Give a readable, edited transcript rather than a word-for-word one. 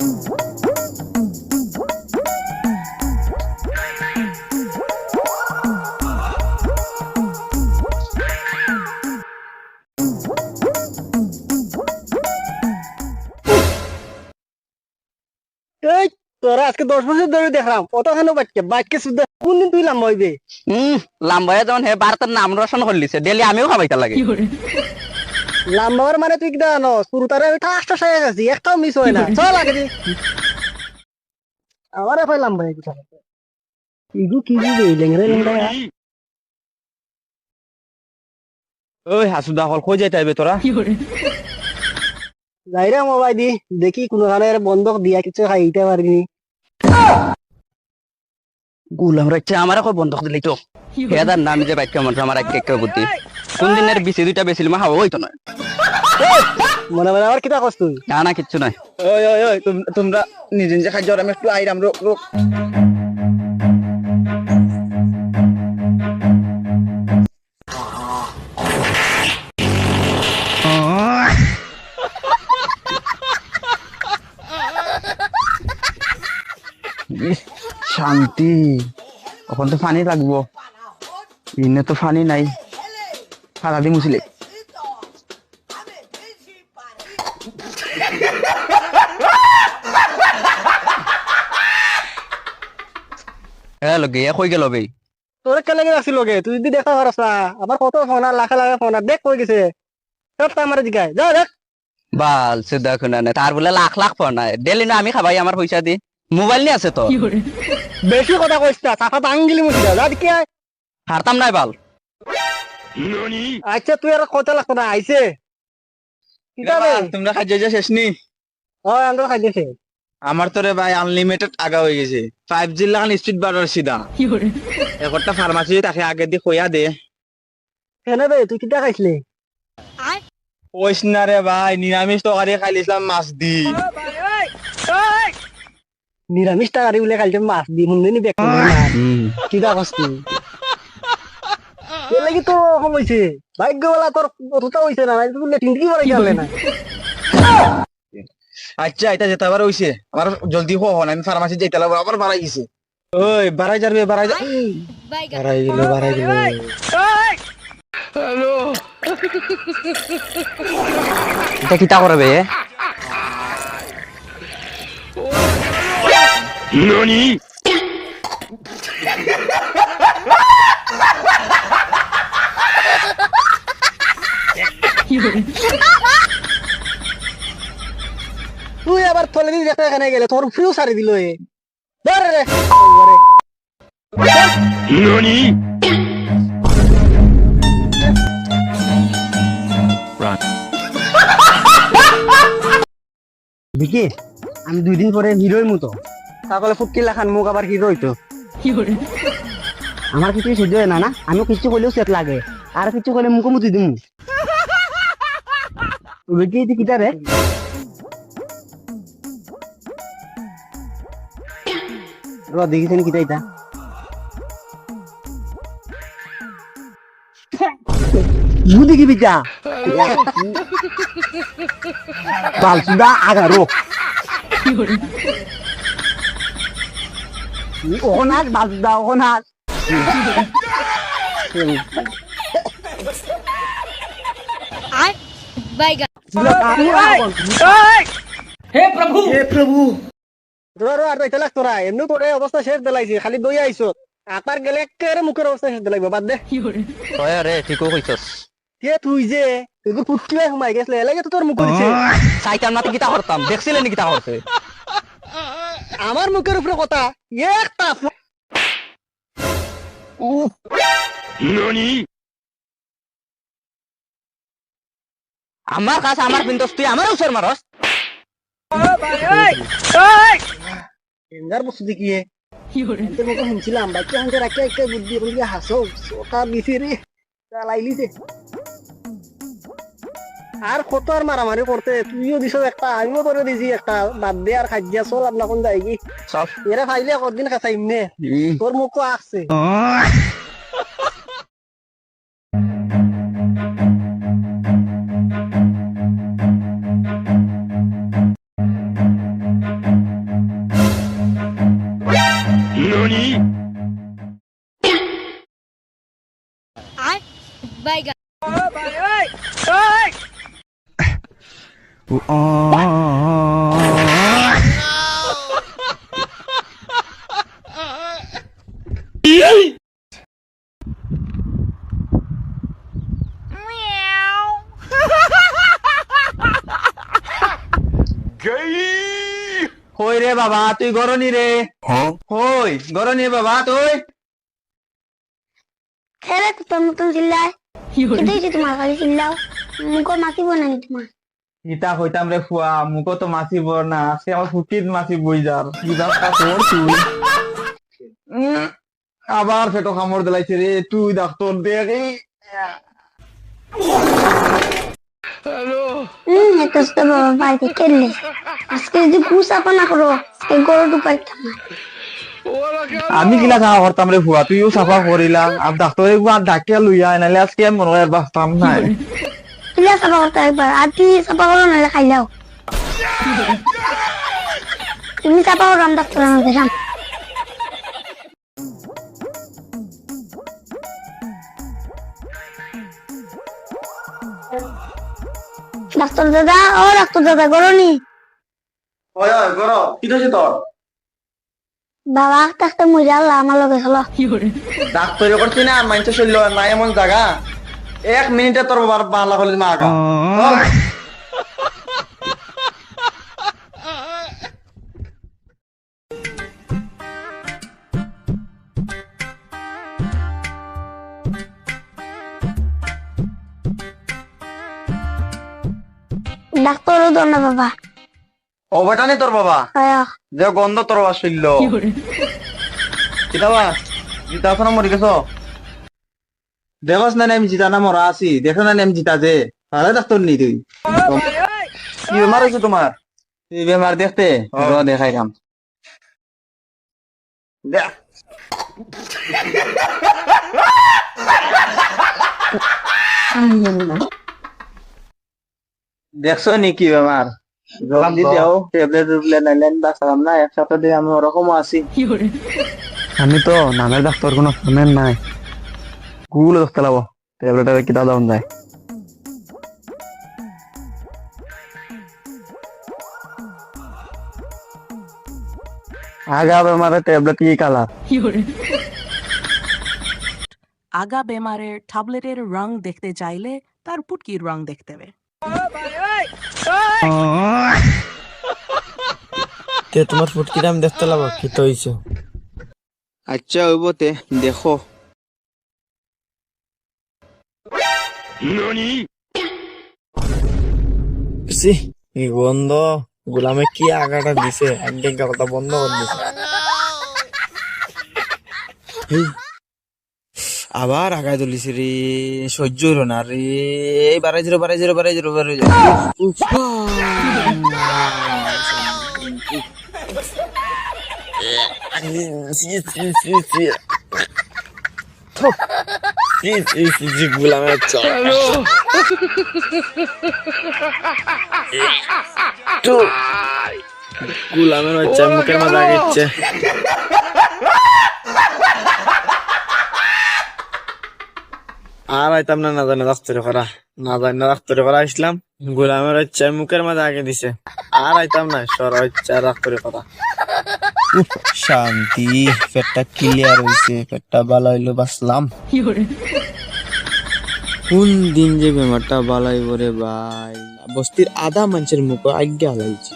এই তোরা আজকে 10 বছর ধরে দেখলাম কতখানি বাচ্চা বাচ্চা শুদ্ধ কোনদিন তুই লাম্বা হইবে লাম্বায় যখন হে ভারতের নাম রোশন করলিছে ডেলি আমিও খাবাইতে লাগে লাম্বা হওয়ার মানে তুই কি জানো শুরু তারে আমি ঠাসটা সাইয়া গেছি একটাও মিস হয় না চল আগে দি আমার এফাই লাম্বা হয়ে গেছে ইগু কি দিবে লেংরে লেংরা ওই হাসুদা হল কই যাইতে হইবে তোরা যাইরে মোবাইল দি দেখি কোনখানে বন্ধক দিয়া কিছু খাইতে পারিনি গুলাম রাখছে আমার এখন বন্ধ দিলি তো হেদার নাম যে বাইক কেমন আমার এক একটা বুদ্ধি কোন দিনের বিসি দুইটা বেশি মা হাওয়া হইতো না মনে মনে আবার কিতা কস তুই না না কিচ্ছু নাই ওই ওই ওই তোমরা নিজে নিজে খাই যাও আমি একটু আইরাম রোক রোক শান্তি এখন তো পানি লাগবো ইনে তো পানি নাই সারা দি মুছিলে হ্যালো গিয়া কই গেল বে তোর কে লেগে রাখছিল গে তুই যদি দেখা পারস না আবার কত ফোন আর লাখা লাখা ফোন আর দেখ কই গেছে সব তো আমার জিগায় যা দেখ বাল সুদা খুনা না তার বলে লাখ লাখ ফোন নাই ডেলি না আমি খাবাই আমার পয়সা দি মোবাইল নিয়ে আছে তো বেশি কথা কইস না টাকা তো আঙ্গিলি মুছিলা যা দেখি আয় হারতাম নাই বাল আচ্ছা তুই আর কত লাগতো না আইছে কিতা রে তোমরা খাই যাই শেষ নি হয় আমরা খাইতেছে আমার তো রে ভাই আনলিমিটেড আগা হয়ে গেছে 5G লাগান স্পিড বাড়ার সিধা একটা ফার্মাসি তাকে আগে দিয়ে কইয়া দে কেন বে তুই কিতা খাইছলি কইস না রে ভাই নিরামিষ তরকারি খাইলিছিলাম মাছ দি নিরামিষ টাকারি বলে কালকে মাছ দি হুন্দিনি বেক কিতা কস তুই এর লাগি তো হইছে ভাগ্যবালা তোর অতটা হইছে না তুই লেটিন কি বলে গেলে না আচ্ছা এটা যেতে আবার হইছে আমার জলদি হন আমি ফার্মাসি যাইতে লাগবো আবার বাড়াই গেছে ওই বাড়াই যাবে বাড়াই বাড়াই গেল হ্যালো এটা কিতা করবে ননি তুই আবার থলে দিন দেখতে এখানে গেলে তোর ফিউ সারি দিল এ ধরে রে ননি দেখি আমি 2 দিন পরে হিরোর মতো তাহলে ফুটকিলা খান মুখ আবার হিরো হইতো আমার কিছু সহ্য হয় না না আমি কিছু করলেও সেট লাগে আর কিছু করলে মুখে মুতি দিমু দেখি কিতা রে দেখিছেন কিতা এটা দেখি বিটা বালসুদা আগারো ওনাস বালসুদা ওনাস हे प्रभु তোরা এমনি করে অবস্থা শেষ দিলাইছি খালি দই আইছো আপার গেলে একেবারে মুখের অবস্থা শেষ দিলাইব বাদ দে হয় রে ঠিকও কইছস কে তুই যে তুই ফুটকিলাই ঘুমাই গেছলে এলাকে তো তোর মুখ করেছে চাইতাম না তো কিতা করতাম দেখছিলেন কিতা করছে আমার মুখের উপরে কথা একটা ননি আমার কাছে আমার পিন্তস তুই আমার উসর মারস এঙ্গার বস্তু দেখিয়ে এতে মুখে শুনছিলাম বাচ্চা হাঁকে রাখে একটা বুদ্ধি বলি হাসো ওটা দিছি রে চালাইলিছে আর কত আর মারামারি করতে তুইও দিছ একটা আমিও করে দিছি একটা বাদ দে আর খাইয়া চল আপনার কোন যাই কি সব এরা ফাইলে কতদিন খাইম নে তোর মুখও আসছে হই রে বাবা তুই গরনি রে হই গরনি বাবা তুই খেলে কুত্তার মতন চিল্লায় কিন্তু এই যে তোমার খালি চিল্লাও মুখ মাতিব না তোমার ইতা হইতাম রে ফুয়া মুখো তো মাছিব না আজকে আমার ফুকিত মাছি বই যার কি ব্যবস্থা কর তুই আবার পেটো কামড় দিলাইছে রে তুই ডাক্তার দেখি এত তো বাবা বাড়িতে খেললে আজকে যদি ঘুষ আপা না করো এই গরু ডুবাইতাম না আমি কিলা খাওয়া করতাম রে ফুয়া তুইও সাফা করিলাম আর ডাক্তার একবার ডাকিয়া লইয়া নাহলে আজকে আমি মনে হয় বাঁচতাম না তুই চাপা করতে একবার আর তুই চাপা করো নাহলে খাইলাও তুমি চাপা করো আমি ডাক্তার আনতে যাম ডাক্তার দাদা ও ডাক্তার দাদা গরনি ওই ওই গরো কি হইছে তোর বাবা ডাক্তার মরে আল্লাহ আমার লগে চলো ডাক্তার করছি না মাইনছে শৈল না এমন জায়গা 1 মিনিটে তোর বাবার বাংলা কলেজ মা আগা ডাক্তারও দো না বাবা ও বেটা নি তোর বাবা আয়া যে গন্ধ তোর বাবা শৈল কিতাবা জিতা আছে না মরি গেছো দেখস না আমি জিতা না মরা আছি দেখো না আমি জিতা যে আরে ডাক্তার নি তুই কি বেমার হয়েছে তোমার তুই বেমার দেখতে দেখাই কাম দেখ দেখছো নি কি বেমার জলদি দাও ট্যাবলেট টুবলেট নাইলেন বাঁচালাম না একসাথে দিয়ে আমি ওরকম আছি আমি তো নামের ডাক্তার কোনো ফোনের নাই গুগল দেখতে লাগবো ট্যাবলেটের কিতা দাম যায় আগা বেমারে ট্যাবলেট কি কালার আগা বেমারের ট্যাবলেটের রং দেখতে চাইলে তার পুটকির রং দেখতে হবে তে তোমার ফুটকিটা আমি দেখতে লাগবো কি তো হইছে আচ্ছা হইব তে দেখো NANI সি কি গন্ধ গোলামে কি আগাটা দিছে একদিন কথা বন্ধ করে দিছে এই, আবার আগায় তুলিছে রে সহ্য হইল না রে এই বাড়াই জিরো গোলামের গোলামের বাচ্চা মুখের মাঝে আগেছে আর আইতাম না জানি ডাক্তারি করা না জানি না ডাক্তারি করা আসলাম গোলামের বাচ্চা মুখের মাঝে আগে দিছে আর আইতাম না সর বাচ্চা ডাক্তারি করা শান্তি পেটটা ক্লিয়ার হইছে পেটটা ভালো হইলো বাঁচলাম কোন দিন যে বেমারটা বালাই বরে ভাই বস্তির আধা মানুষের মুখ আজ্ঞা হালাইছে